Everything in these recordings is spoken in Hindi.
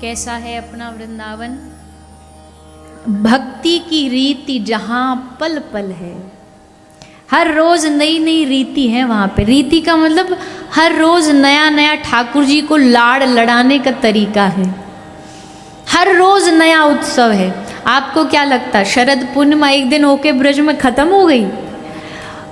कैसा है अपना वृंदावन। भक्ति की रीति जहाँ पल पल है, हर रोज नई नई रीति है वहाँ पे। रीति का मतलब हर रोज नया नया ठाकुर जी को लाड़ लड़ाने का तरीका है, हर रोज नया उत्सव है। आपको क्या लगता है शरद पूर्णिमा एक दिन होके ब्रज में खत्म हो गई?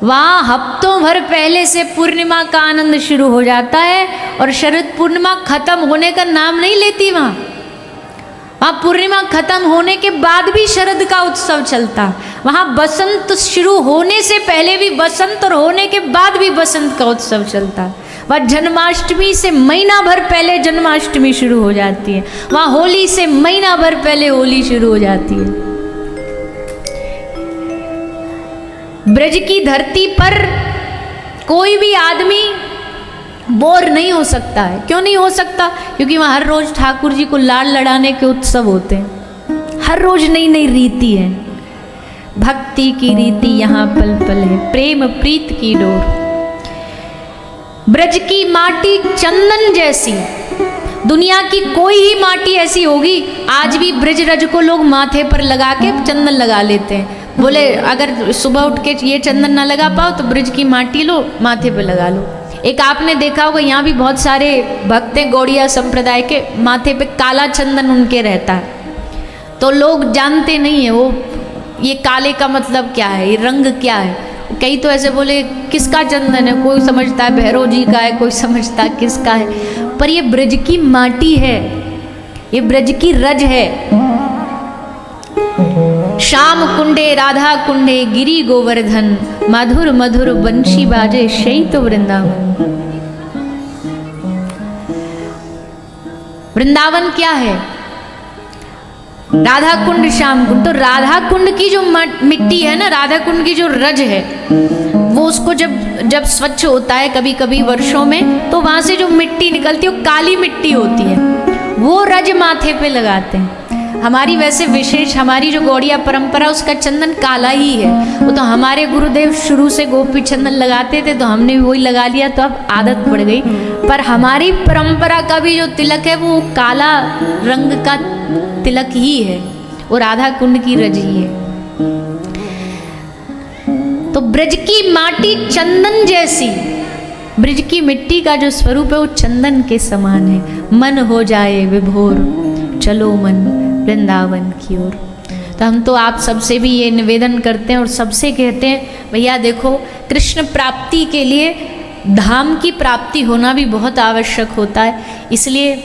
वहाँ हफ्तों भर पहले से पूर्णिमा का आनंद शुरू हो जाता है और शरद पूर्णिमा खत्म होने का नाम नहीं लेती। वहाँ पूर्णिमा खत्म होने के बाद भी शरद का उत्सव चलता। वहाँ बसंत शुरू होने से पहले भी बसंत और होने के बाद भी बसंत का उत्सव चलता। वहाँ जन्माष्टमी से महीना भर पहले जन्माष्टमी शुरू हो जाती है। वहाँ होली से महीना भर पहले होली शुरू हो जाती है। ब्रज की धरती पर कोई भी आदमी बोर नहीं हो सकता है। क्यों नहीं हो सकता? क्योंकि वहाँ हर रोज ठाकुर जी को लाड़ लड़ाने के उत्सव होते हैं, हर रोज नई नई रीति है। भक्ति की रीति यहाँ पल पल है, प्रेम प्रीत की डोर। ब्रज की माटी चंदन जैसी, दुनिया की कोई ही माटी ऐसी होगी। आज भी ब्रज रज को लोग माथे पर लगा के चंदन लगा लेते हैं। बोले अगर सुबह उठ के ये चंदन ना लगा पाओ तो ब्रज की माटी लो माथे पे लगा लो। एक आपने देखा होगा यहाँ भी बहुत सारे भक्त हैं गौड़िया संप्रदाय के, माथे पे काला चंदन उनके रहता है। तो लोग जानते नहीं है वो ये काले का मतलब क्या है, ये रंग क्या है। कई तो ऐसे बोले किसका चंदन है, कोई समझता है भैरव जी का है, कोई समझता है किसका है। पर ये ब्रज की माटी है, ये ब्रज की रज है। श्याम कुंडे राधा कुंडे गिरी गोवर्धन, मधुर मधुर बंशी बाजे शैत वृंदावन। वृंदावन क्या है? राधा कुंड श्याम कुंड। तो राधा कुंड की जो मिट्टी है ना, राधा कुंड की जो रज है वो उसको जब स्वच्छ होता है कभी कभी वर्षों में, तो वहां से जो मिट्टी निकलती है वो काली मिट्टी होती है, वो रज माथे पे लगाते हैं। हमारी वैसे विशेष हमारी जो गौड़िया परंपरा उसका चंदन काला ही है। वो तो हमारे गुरुदेव शुरू से गोपी चंदन लगाते थे तो हमने भी वही लगा लिया, तो अब आदत पड़ गई। पर हमारी परंपरा का भी जो तिलक है वो काला रंग का तिलक ही है, वो राधा कुंड की रज ही है। तो ब्रज की माटी चंदन जैसी, ब्रज की मिट्टी का जो स्वरूप है वो चंदन के समान है। मन हो जाए विभोर चलो मन वृंदावन की ओर। तो हम तो आप सबसे भी ये निवेदन करते हैं और सबसे कहते हैं भैया देखो कृष्ण प्राप्ति के लिए धाम की प्राप्ति होना भी बहुत आवश्यक होता है। इसलिए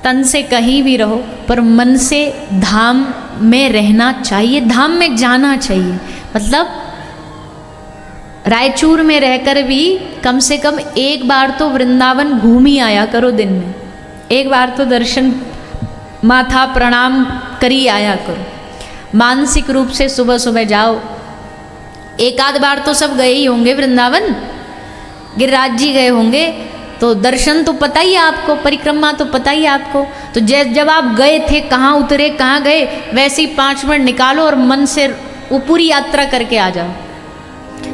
तन से कहीं भी रहो पर मन से धाम में रहना चाहिए, धाम में जाना चाहिए। मतलब रायचूर में रहकर भी कम से कम एक बार तो वृंदावन घूम ही आया करो। दिन में एक बार तो दर्शन माथा प्रणाम करी आया करो। मानसिक रूप से सुबह सुबह जाओ। एक आध बार तो सब गए ही होंगे वृंदावन, गिरिराज जी गए होंगे तो दर्शन तो पता ही है आपको, परिक्रमा तो पता ही है आपको। तो जब आप गए थे कहाँ उतरे कहाँ गए, वैसे ही 5 मिनट निकालो और मन से वो पूरी यात्रा करके आ जाओ।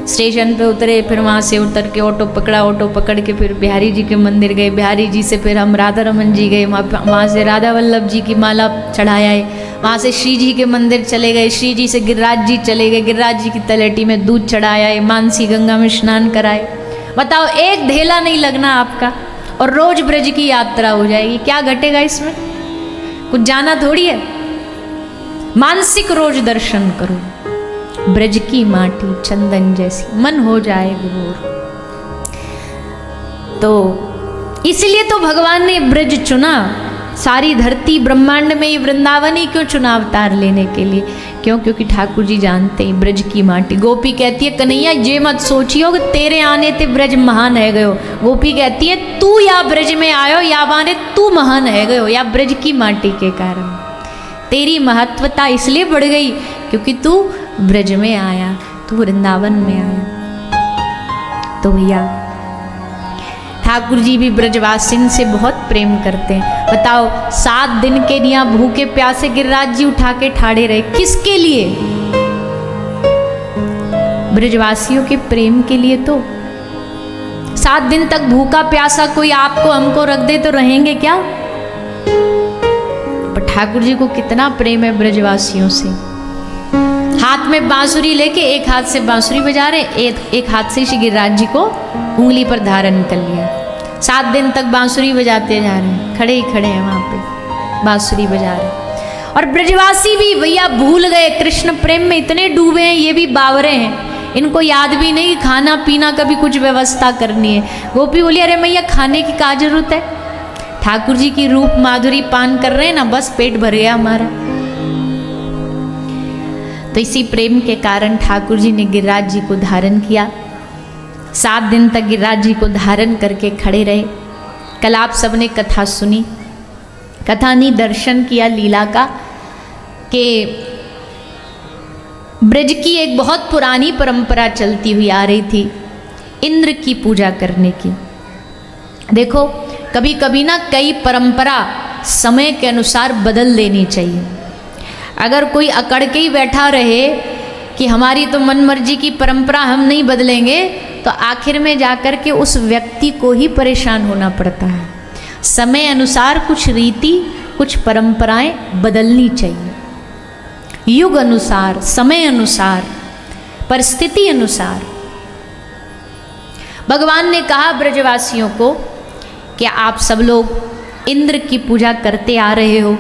स्टेशन पे उतरे, फिर वहाँ से उतर के ऑटो पकड़ा, ऑटो पकड़ के फिर बिहारी जी के मंदिर गए, बिहारी जी से फिर हम राधा रमन जी गए, वहाँ से राधा वल्लभ जी की माला चढ़ाया है। वहाँ से श्री जी के मंदिर चले गए, श्री जी से गिरिराज जी चले गए, गिरिराज जी की तलेटी में दूध चढ़ाया है, मानसी गंगा में स्नान कराए। बताओ एक ढेला नहीं लगना आपका और रोज ब्रज की यात्रा हो जाएगी। क्या घटेगा इसमें? कुछ जाना थोड़ी है। मानसिक रोज दर्शन करो, ब्रज की माटी चंदन जैसी, मन हो जाए विभोर। तो इसलिए तो भगवान ने ब्रज चुना। सारी धरती ब्रह्मांड में ये वृंदावन ही क्यों चुना अवतार लेने के लिए? क्यों? क्योंकि ठाकुर जी जानते हैं ब्रज की माटी। गोपी कहती है कन्हैया ये मत सोचियो कि तेरे आने ते ब्रज महान है गयो। गोपी कहती है तू या ब्रज में आयो या माने तू महान है गयो, या ब्रज की माटी के कारण तेरी महत्वता इसलिए बढ़ गई क्योंकि तू ब्रज में आया, तू वृंदावन में आया। तो भैया ठाकुर जी भी ब्रजवासिन से बहुत प्रेम करते हैं। बताओ 7 दिन के लिए भूखे प्यासे गिरिराज जी उठा के ठाड़े रहे, किसके लिए? ब्रजवासियों के प्रेम के लिए। तो 7 दिन तक भूखा प्यासा कोई आपको हमको रख दे तो रहेंगे क्या? ठाकुर जी को कितना प्रेम है ब्रजवासियों से। हाथ में बांसुरी लेके एक हाथ से बांसुरी बजा रहे, एक हाथ से श्री गिरिराज जी को उंगली पर धारण कर लिया। 7 दिन तक बांसुरी बजाते जा रहे हैं, खड़े ही खड़े हैं वहां पे बांसुरी बजा रहे। और ब्रजवासी भी भैया भूल गए, कृष्ण प्रेम में इतने डूबे हैं, ये भी बावरे हैं, इनको याद भी नहीं खाना पीना का भी कुछ व्यवस्था करनी है। गोपी बोली अरे मैया खाने की क्या जरूरत है, ठाकुर जी की रूप माधुरी पान कर रहे हैं ना, बस पेट भर गया हमारा। तो इसी प्रेम के कारण ठाकुर जी ने गिरिराज जी को धारण किया। 7 दिन तक गिरिराज जी को धारण करके खड़े रहे। कल आप सबने कथा सुनी, कथा नहीं दर्शन किया लीला का, कि ब्रज की एक बहुत पुरानी परंपरा चलती हुई आ रही थी इंद्र की पूजा करने की। देखो कभी कभी ना कई परंपरा समय के अनुसार बदल देनी चाहिए। अगर कोई अकड़ के ही बैठा रहे कि हमारी तो मन मर्जी की परंपरा हम नहीं बदलेंगे, तो आखिर में जाकर के उस व्यक्ति को ही परेशान होना पड़ता है। समय अनुसार कुछ रीति कुछ परंपराएं बदलनी चाहिए, युग अनुसार, समय अनुसार, परिस्थिति अनुसार। भगवान ने कहा ब्रजवासियों को कि आप सब लोग इंद्र की पूजा करते आ रहे हो,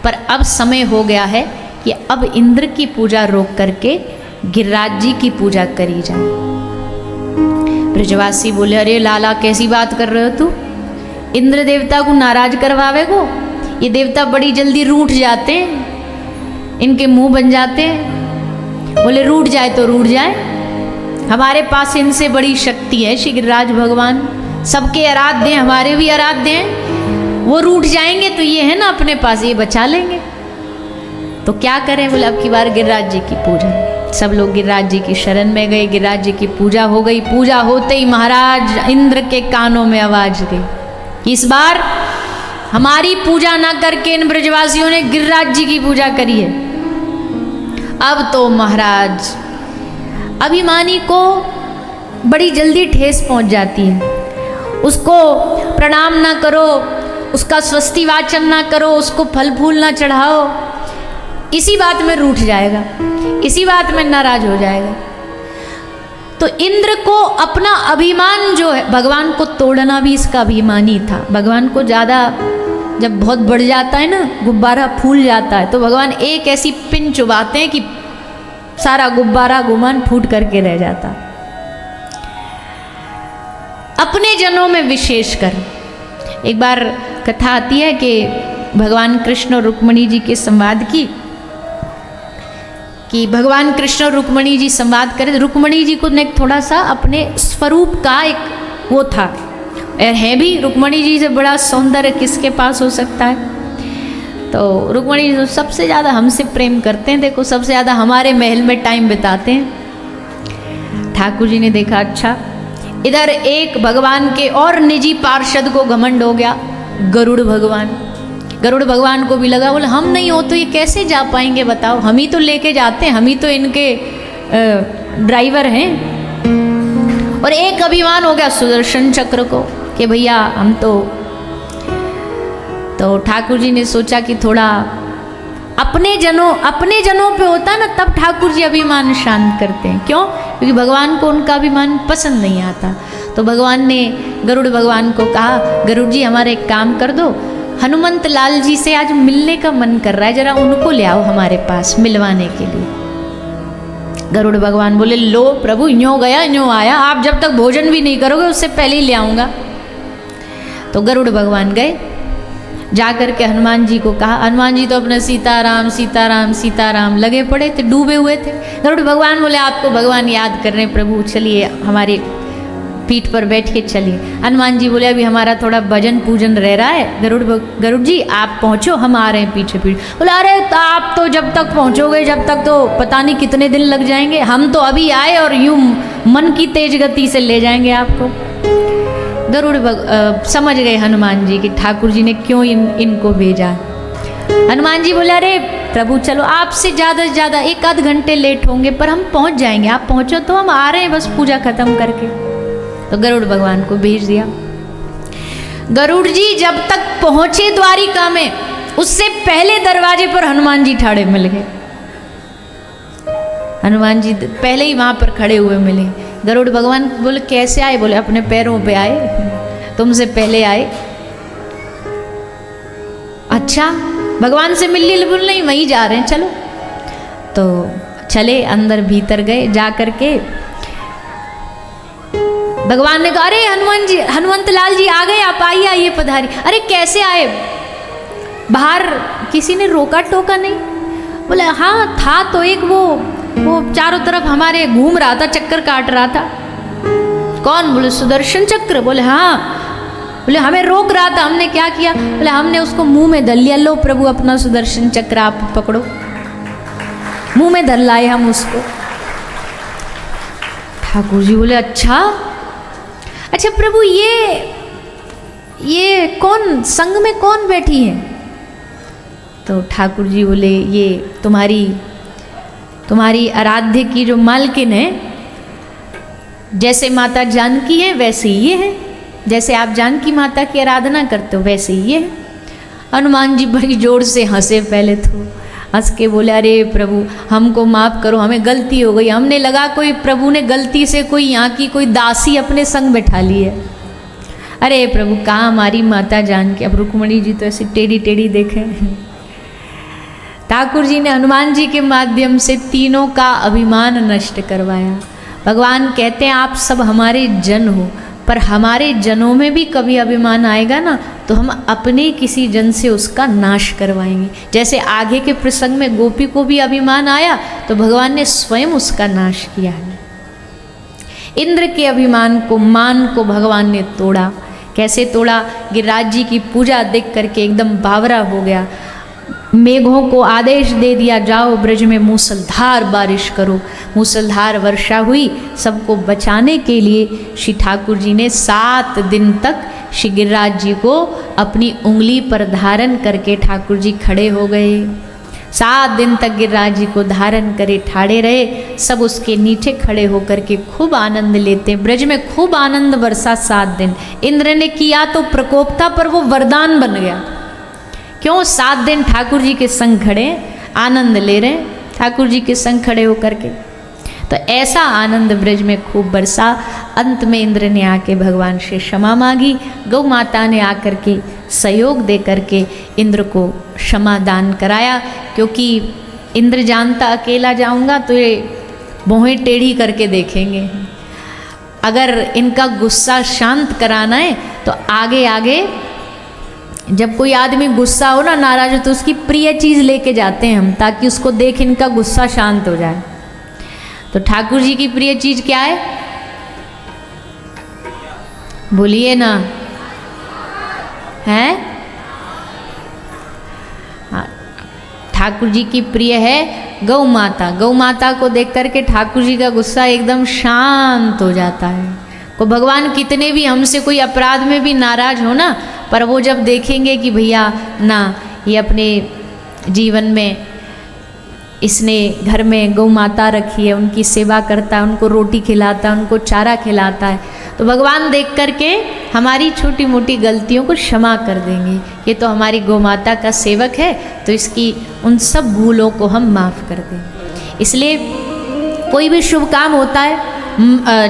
पर अब समय हो गया है कि अब इंद्र की पूजा रोक करके गिरिराज जी की पूजा करी जाए। ब्रजवासी बोले अरे लाला कैसी बात कर रहे हो तू, इंद्र देवता को नाराज करवावे को, ये देवता बड़ी जल्दी रूठ जाते हैं, इनके मुंह बन जाते हैं। बोले रूठ जाए तो रूठ जाए, हमारे पास इनसे बड़ी शक्ति है श्री गिरिराज भगवान, सबके आराध्य हैं, हमारे भी आराध्य हैं, वो रूठ जाएंगे तो ये है ना अपने पास, ये बचा लेंगे। तो क्या करें, बोले अब की बार गिरिराज जी की पूजा। सब लोग गिरिराज जी की शरण में गए, गिरिराज जी की पूजा हो गई। पूजा होते ही महाराज इंद्र के कानों में आवाज गई, इस बार हमारी पूजा ना करके इन ब्रजवासियों ने गिरिराज जी की पूजा करी है। अब तो महाराज अभिमानी को बड़ी जल्दी ठेस पहुंच जाती है, उसको प्रणाम ना करो, उसका स्वस्ति वाचन ना करो, उसको फल फूल ना चढ़ाओ, इसी बात में रूठ जाएगा, इसी बात में नाराज हो जाएगा। तो इंद्र को अपना अभिमान जो है, भगवान को तोड़ना भी इसका अभिमान ही था। भगवान को ज़्यादा जब बहुत बढ़ जाता है ना, गुब्बारा फूल जाता है, तो भगवान एक ऐसी पिन चुबाते हैं कि सारा गुब्बारा गुमान फूट करके रह जाता। अपने जनों में विशेषकर एक बार कथा आती है कि भगवान कृष्ण और रुक्मिणी जी के संवाद की, कि भगवान कृष्ण और रुक्मिणी जी संवाद करें। रुक्मिणी जी को ने थोड़ा सा अपने स्वरूप का एक वो था, है भी रुक्मिणी जी से बड़ा सौंदर्य किसके पास हो सकता है। तो रुक्मिणी जी सबसे ज़्यादा हमसे प्रेम करते हैं, देखो सबसे ज़्यादा हमारे महल में टाइम बिताते हैं। ठाकुर जी ने देखा अच्छा, इधर एक भगवान के और निजी पार्षद को घमंड हो गया, गरुड़ भगवान। गरुड़ भगवान को भी लगा, बोले हम नहीं हो तो ये कैसे जा पाएंगे बताओ, हम ही तो लेके जाते हैं, हम ही तो इनके ड्राइवर हैं। और एक अभिमान हो गया सुदर्शन चक्र को कि भैया हम तो ठाकुर जी ने सोचा कि थोड़ा अपने जनों पे होता ना, तब ठाकुर जी अभिमान शांत करते हैं। क्यों? क्योंकि भगवान को उनका अभिमान पसंद नहीं आता। तो भगवान ने गरुड़ भगवान को कहा, गरुड़ जी हमारा एक काम कर दो, हनुमंत लाल जी से आज मिलने का मन कर रहा है, जरा उनको ले आओ हमारे पास मिलवाने के लिए। गरुड़ भगवान बोले लो प्रभु, यूँ गया यूँ आया, आप जब तक भोजन भी नहीं करोगे उससे पहले ही ले आऊँगा। तो गरुड़ भगवान गए, जाकर के हनुमान जी को कहा। हनुमान जी तो अपने सीताराम सीताराम सीताराम लगे पड़े थे, डूबे हुए थे। गरुड़ भगवान बोले आपको भगवान याद कर रहे हैं प्रभु, चलिए हमारे पीठ पर बैठ के चलिए। हनुमान जी बोले अभी हमारा थोड़ा भजन पूजन रह रहा है, गरुड़ जी आप पहुँचो, हम आ रहे हैं पीछे पीछे। बोले अरे तो आप तो जब तक पहुँचोगे जब तक तो पता नहीं कितने दिन लग जाएंगे, हम तो अभी आए और यूँ मन की तेज गति से ले जाएंगे आपको। गरुड़ समझ गए हनुमान जी कि ठाकुर जी ने क्यों इनको भेजा। हनुमान जी बोले अरे प्रभु चलो, आपसे ज़्यादा से ज़्यादा 1 आध घंटे लेट होंगे पर हम पहुँच जाएंगे, आप पहुँचो तो हम आ रहे हैं बस पूजा खत्म करके। तो गरुड़ भगवान को भेज दिया। गरुड़ जी जब तक पहुँचे द्वारिका में, उससे पहले दरवाजे पर हनुमान जी ठाड़े मिल गए। हनुमान जी पहले ही वहां पर खड़े हुए मिले। गरुड़ भगवान बोले कैसे आए? बोले अपने पैरों पे आए, तुमसे पहले आए। अच्छा, भगवान से मिलने बोल नहीं, वहीं जा रहे हैं, चलो। तो चले, अंदर भीतर गए। जा करके भगवान ने कहा, अरे हनुमान जी, हनुमंत लाल जी आ गए, आप आइए, आइए पधारी। अरे कैसे आए? बाहर किसी ने रोका टोका नहीं? बोले हाँ था तो एक वो चारों तरफ हमारे घूम रहा था, चक्कर काट रहा था। कौन? बोले सुदर्शन चक्र। बोले हाँ। बोले हमें रोक रहा था, हमने क्या किया? बोले हमने उसको मुंह में धर लिया। लो प्रभु अपना सुदर्शन चक्र आप पकड़ो। मुंह में धर लाए हम उसको। ठाकुर जी बोले अच्छा प्रभु, ये कौन संग में कौन बैठी है? तो ठाकुर जी बोले ये तुम्हारी आराध्य की जो मालकिन है, जैसे माता जानकी है वैसे ही ये है, जैसे आप जानकी माता की आराधना करते हो वैसे ही ये है। हनुमान जी बड़ी जोर से हंसे। पहले तो हंस के बोले अरे प्रभु हमको माफ़ करो, हमें गलती हो गई। हमने लगा कोई प्रभु ने गलती से कोई यहाँ की कोई दासी अपने संग बैठा ली है। अरे प्रभु कहाँ हमारी माता जानकी। अब रुक्मणी जी तो ऐसी टेढ़ी टेढ़ी देखे। ठाकुर जी ने हनुमान जी के माध्यम से तीनों का अभिमान नष्ट करवाया। भगवान कहते हैं आप सब हमारे जन हो, पर हमारे जनों में भी कभी अभिमान आएगा ना तो हम अपने किसी जन से उसका नाश करवाएंगे। जैसे आगे के प्रसंग में गोपी को भी अभिमान आया तो भगवान ने स्वयं उसका नाश किया है। इंद्र के अभिमान को, मान को भगवान ने तोड़ा। कैसे तोड़ा? गिरिराज जी की पूजा देख करके एकदम बावरा हो गया। मेघों को आदेश दे दिया जाओ ब्रज में मूसलधार बारिश करो। मूसलधार वर्षा हुई। सबको बचाने के लिए श्री ठाकुर जी ने 7 दिन तक श्री गिरिराज जी को अपनी उंगली पर धारण करके ठाकुर जी खड़े हो गए। 7 दिन तक गिरिराज जी को धारण करे ठाड़े रहे। सब उसके नीचे खड़े होकर के खूब आनंद लेते। ब्रज में खूब आनंद बरसा 7 दिन। इंद्र ने किया तो प्रकोप था, पर वो वरदान बन गया। क्यों? 7 दिन ठाकुर जी के संग खड़े, आनंद ले रहे ठाकुर जी के संग खड़े होकर के। तो ऐसा आनंद ब्रज में खूब बरसा। अंत में इंद्र ने आके भगवान से क्षमा मांगी। गौ माता ने आकर के सहयोग दे करके इंद्र को क्षमा दान कराया, क्योंकि इंद्र जानता अकेला जाऊंगा तो ये भौहें टेढ़ी करके देखेंगे। अगर इनका गुस्सा शांत कराना है तो आगे आगे जब कोई आदमी गुस्सा हो ना, नाराज हो, तो उसकी प्रिय चीज़ लेके जाते हैं हम, ताकि उसको देख इनका गुस्सा शांत हो जाए। तो ठाकुर जी की प्रिय चीज़ क्या है? बोलिए ना। है? हाँ, ठाकुर जी की प्रिय है गौ माता। गौ माता को देख करके ठाकुर जी का गुस्सा एकदम शांत हो जाता है। को भगवान कितने भी हमसे कोई अपराध में भी नाराज हो ना, पर वो जब देखेंगे कि भैया ना ये अपने जीवन में इसने घर में गौ माता रखी है, उनकी सेवा करता है, उनको रोटी खिलाता है, उनको चारा खिलाता है, तो भगवान देख करके हमारी छोटी मोटी गलतियों को क्षमा कर देंगे। ये तो हमारी गौ माता का सेवक है, तो इसकी उन सब भूलों को हम माफ़ कर देंगे। इसलिए कोई भी शुभ काम होता है,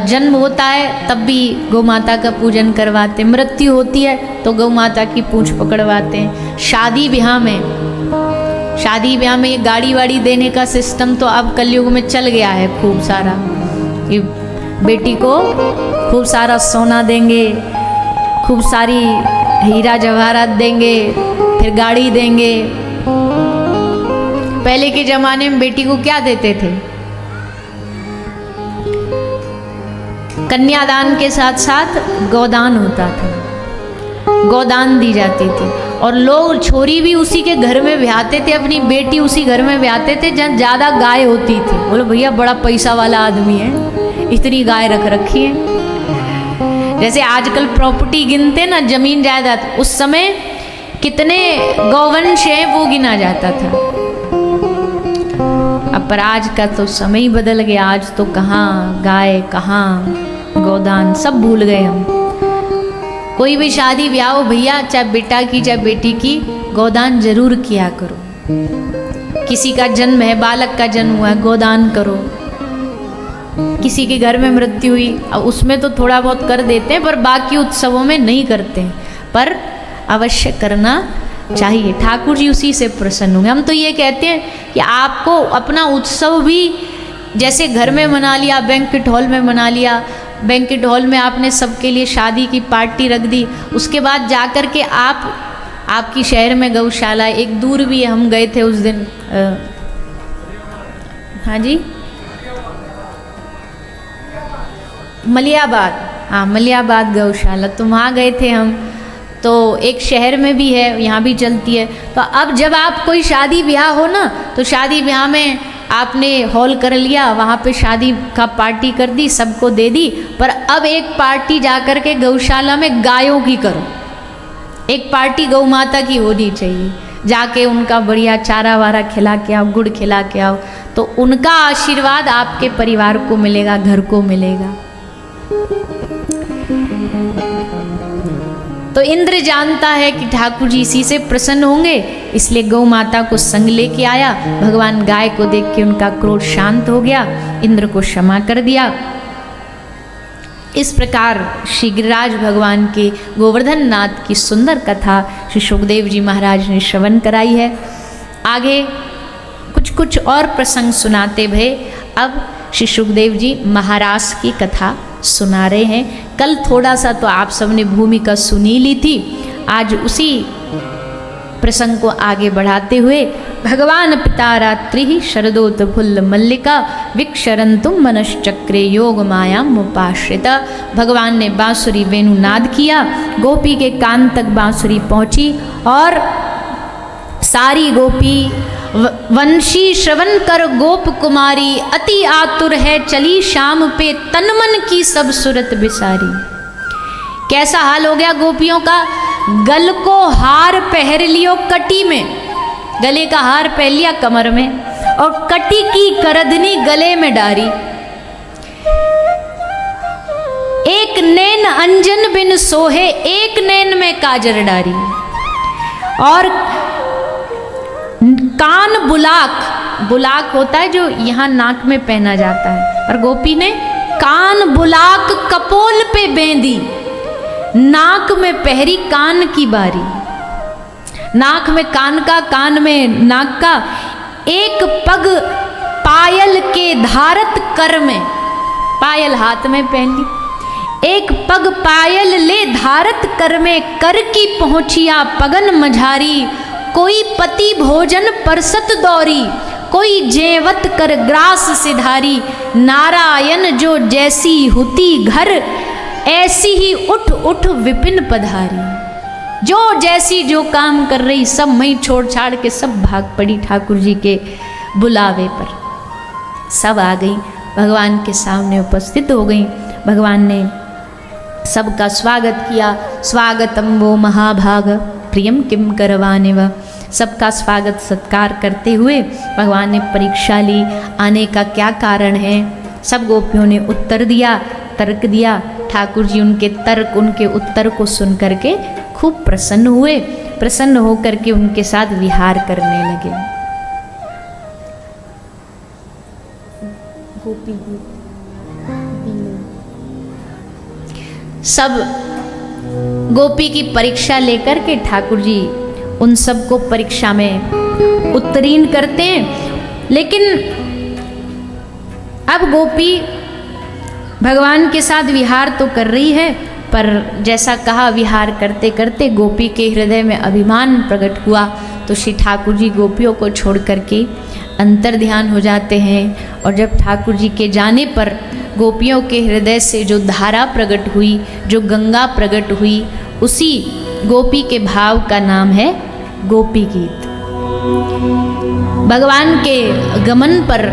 जन्म होता है तब भी गौ माता का पूजन करवाते, मृत्यु होती है तो गौ माता की पूंछ पकड़वाते हैं। शादी ब्याह में ये गाड़ी वाड़ी देने का सिस्टम तो अब कलयुग में चल गया है खूब सारा, कि बेटी को खूब सारा सोना देंगे, खूब सारी हीरा जवाहरात देंगे, फिर गाड़ी देंगे। पहले के ज़माने में बेटी को क्या देते थे? कन्यादान के साथ साथ गोदान होता था, गोदान दी जाती थी, और लोग छोरी भी उसी के घर में ब्याहते थे, अपनी बेटी उसी घर में ब्याहते थे जहाँ ज़्यादा गाय होती थी। बोलो भैया बड़ा पैसा वाला आदमी है, इतनी गाय रख रखी है। जैसे आजकल प्रॉपर्टी गिनते ना, जमीन जायदाद, उस समय कितने गौवंश हैं वो गिना जाता था। अब पर आज का तो समय ही बदल गया। आज तो कहाँ गाय, कहाँ गोदान, सब भूल गए हम। कोई भी शादी ब्याह हो भैया, चाहे बेटा की चाहे बेटी की, गोदान जरूर किया करो। किसी का जन्म है, बालक का जन्म हुआ है, गोदान करो। किसी के घर में मृत्यु हुई, अब उसमें तो थोड़ा बहुत कर देते हैं, पर बाकी उत्सवों में नहीं करते हैं, पर अवश्य करना चाहिए। ठाकुर जी उसी से प्रसन्न होंगे। हम तो ये कहते हैं कि आपको अपना उत्सव भी जैसे घर में मना लिया, बैंक्वेट हॉल में मना लिया, बैंक्वेट हॉल में आपने सबके लिए शादी की पार्टी रख दी, उसके बाद जाकर के आपकी शहर में गौशाला एक दूर भी है, हम गए थे उस दिन, हाँ जी, मलियाबाद, हाँ मलियाबाद गौशाला, तो वहाँ गए थे हम। तो एक शहर में भी है, यहाँ भी चलती है। तो अब जब आप कोई शादी ब्याह हो ना, तो शादी ब्याह में आपने हॉल कर लिया, वहाँ पे शादी का पार्टी कर दी, सबको दे दी, पर अब एक पार्टी जाकर के गौशाला में गायों की करो। एक पार्टी गौ माता की होनी चाहिए, जाके उनका बढ़िया चारा वारा खिला के आओ, गुड़ खिला के आओ, तो उनका आशीर्वाद आपके परिवार को मिलेगा, घर को मिलेगा। तो इंद्र जानता है कि ठाकुर जी इसी से प्रसन्न होंगे, इसलिए गौ माता को संग लेके आया। भगवान गाय को देख के उनका क्रोध शांत हो गया, इंद्र को क्षमा कर दिया। इस प्रकार श्री गिरिराज भगवान के गोवर्धन नाथ की सुंदर कथा श्री सुखदेव जी महाराज ने श्रवण कराई है। आगे कुछ और प्रसंग सुनाते भये अब श्री सुखदेव जी महाराज की कथा सुना रहे हैं। कल थोड़ा सा तो आप सबने भूमिका सुनी ली थी, आज उसी प्रसंग को आगे बढ़ाते हुए भगवान पिता रात्रि शरदोत फुल्ल मल्लिका विक्षरंतुम मनश्चक्रे योग माया मुपाश्रिता। भगवान ने बांसुरी वेणुनाद किया, गोपी के कान तक बांसुरी पहुंची और सारी गोपी वंशी श्रवण कर गोप कुमारी, अति आतुर है चली शाम पे तन मन की सब सुरत बिसारी। कैसा हाल हो गया गोपियों का, गल को हार पहन लियो कटी में, गले का हार पहन लिया कमर में, और कटी की करदनी गले में डारी। एक नैन अंजन बिन सोहे, एक नैन में काजर डारी, और कान बुलाक, बुलाक होता है जो यहाँ नाक में पहना जाता है, पर गोपी ने कान बुलाक कपोल पे बेंदी, नाक में पहरी कान की बारी। नाक में कान का, कान में नाक का, एक पग पायल के धारत कर में, पायल हाथ में पहन ली, एक पग पायल ले धारत कर में, कर की पहुंचिया पगन मझारी। कोई पति भोजन परसत दौरी, कोई जेवत कर ग्रास सिधारी। नारायण जो जैसी हुती घर, ऐसी ही उठ उठ विपिन पधारी। जो जैसी जो काम कर रही, सब मई छोड़ छाड़ के सब भाग पड़ी ठाकुर जी के बुलावे पर, सब आ गई, भगवान के सामने उपस्थित हो गई। भगवान ने सबका स्वागत किया। स्वागतम वो महाभाग प्रियम किम करवाने व, सबका स्वागत सत्कार करते हुए भगवान ने परीक्षा ली, आने का क्या कारण है। सब गोपियों ने उत्तर दिया, तर्क दिया। ठाकुर जी उनके तर्क, उनके उत्तर को सुन करके खूब प्रसन्न हुए, प्रसन्न होकर के उनके साथ विहार करने लगे। गोपी सब गोपी की परीक्षा लेकर के ठाकुर जी उन सबको परीक्षा में उत्तीर्ण करते हैं। लेकिन अब गोपी भगवान के साथ विहार तो कर रही है, पर जैसा कहा विहार करते करते गोपी के हृदय में अभिमान प्रकट हुआ, तो श्री ठाकुर जी गोपियों को छोड़ करके अंतर ध्यान हो जाते हैं। और जब ठाकुर जी के जाने पर गोपियों के हृदय से जो धारा प्रकट हुई, जो गंगा प्रकट हुई, उसी गोपी के भाव का नाम है गोपी गीत। भगवान के गमन पर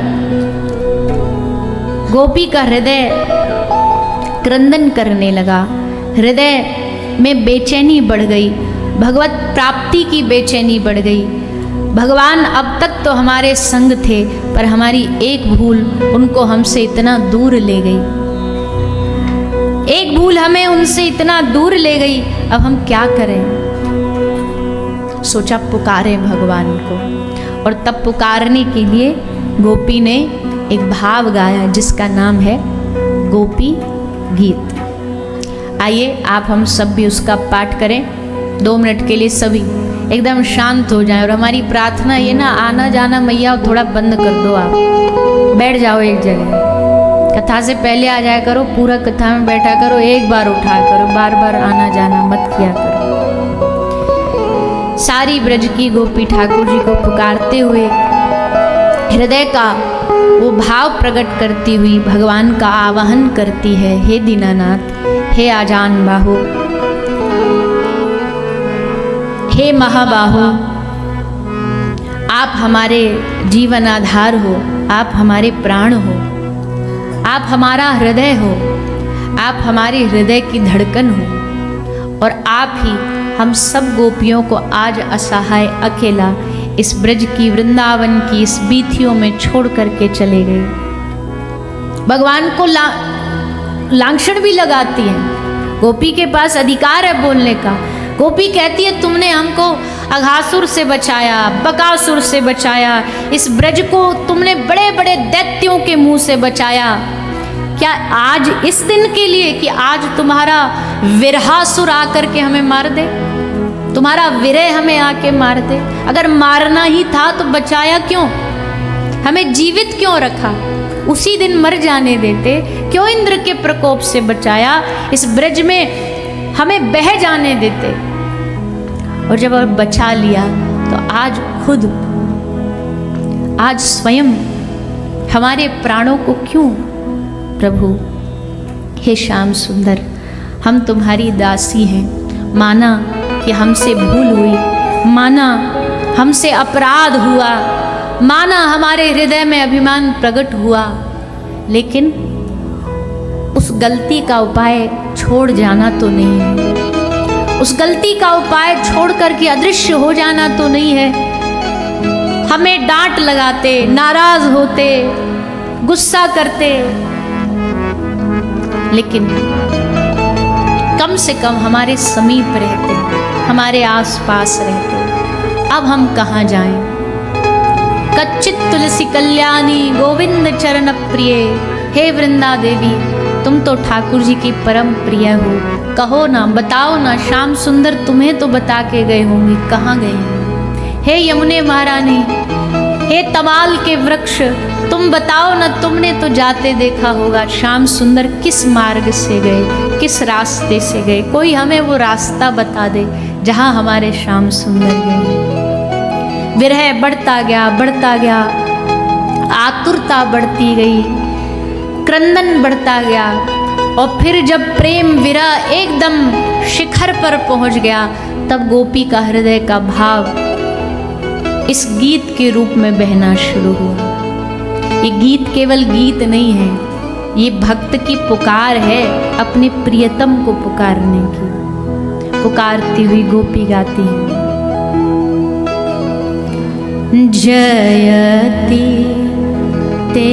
गोपी का हृदय क्रंदन करने लगा, हृदय में बेचैनी बढ़ गई, भगवत प्राप्ति की बेचैनी बढ़ गई। भगवान अब तक तो हमारे संग थे, पर हमारी एक भूल उनको हमसे इतना दूर ले गई, एक भूल हमें उनसे इतना दूर ले गई, अब हम क्या करें। सो सोचा पुकारे भगवान को, और तब पुकारने के लिए गोपी ने एक भाव गाया जिसका नाम है गोपी गीत। आइए आप हम सब भी उसका पाठ करें। 2 मिनट के लिए सभी एकदम शांत हो जाएं, और हमारी प्रार्थना ये ना, आना जाना मैया थोड़ा बंद कर दो, आप बैठ जाओ एक जगह, कथा से पहले आ जाया करो, पूरा कथा में बैठा करो, एक बार उठा करो, बार बार आना जाना मत किया करो। सारी ब्रज की गोपी ठाकुर जी को पुकारते हुए हृदय का वो भाव प्रकट करती हुई भगवान का आवाहन करती है, हे दीनानाथ, हे आजान बाहु, हे महाबाहु, आप हमारे जीवन आधार हो, आप हमारे प्राण हो, आप हमारा हृदय हो, आप हमारे हृदय की धड़कन हो, और आप ही हम सब गोपियों को आज असहाय अकेला इस ब्रज की, वृंदावन की इस बीथियों में छोड़ करके चले गए। भगवान को लांछन भी लगाती हैं, गोपी के पास अधिकार है बोलने का। गोपी कहती है तुमने हमको अघासुर से बचाया, बकासुर से बचाया, इस ब्रज को तुमने बड़े बड़े दैत्यों के मुंह से बचाया, क्या आज इस दिन के लिए कि आज तुम्हारा विरहासुर आकर के हमें मार दे, तुम्हारा विरह हमें आके मार दे? अगर मारना ही था तो बचाया क्यों, हमें जीवित क्यों रखा, उसी दिन मर जाने देते, क्यों इंद्र के प्रकोप से बचाया, इस ब्रज में हमें बह जाने देते। और जब बचा लिया तो आज खुद, आज स्वयं हमारे प्राणों को क्यों? प्रभु हे श्याम सुंदर, हम तुम्हारी दासी हैं, माना कि हमसे भूल हुई, माना हमसे अपराध हुआ, माना हमारे हृदय में अभिमान प्रकट हुआ, लेकिन उस गलती का उपाय छोड़ जाना तो नहीं है, उस गलती का उपाय छोड़ करके अदृश्य हो जाना तो नहीं है। हमें डांट लगाते, नाराज होते, गुस्सा करते, लेकिन कम से कम हमारे समीप रहते, हमारे आसपास रहते। अब हम कहाँ जाएं? कच्चित तुलसी कल्याणी गोविंद चरण प्रिय, हे वृंदा देवी, तुम तो ठाकुर जी की परम प्रिय हो, कहो ना, बताओ ना, श्याम सुंदर तुम्हें तो बता के गए होंगे, कहाँ गए हैं? हे यमुने महारानी, हे तमाल के वृक्ष, तुम बताओ ना, तुमने तो जाते देखा होगा, श्याम सुंदर किस मार्ग से गए, किस रास्ते से गए, कोई हमें वो रास्ता बता दे जहाँ हमारे श्याम सुंदर गए। विरह बढ़ता गया, बढ़ता गया, आतुरता बढ़ती गई, क्रंदन बढ़ता गया, और फिर जब प्रेम विरह एकदम शिखर पर पहुंच गया, तब गोपी का हृदय का भाव इस गीत के रूप में बहना शुरू हुआ। ये गीत केवल गीत नहीं है, ये भक्त की पुकार है अपने प्रियतम को पुकारने की। पुकारती हुई गोपी गाती है, जयति ते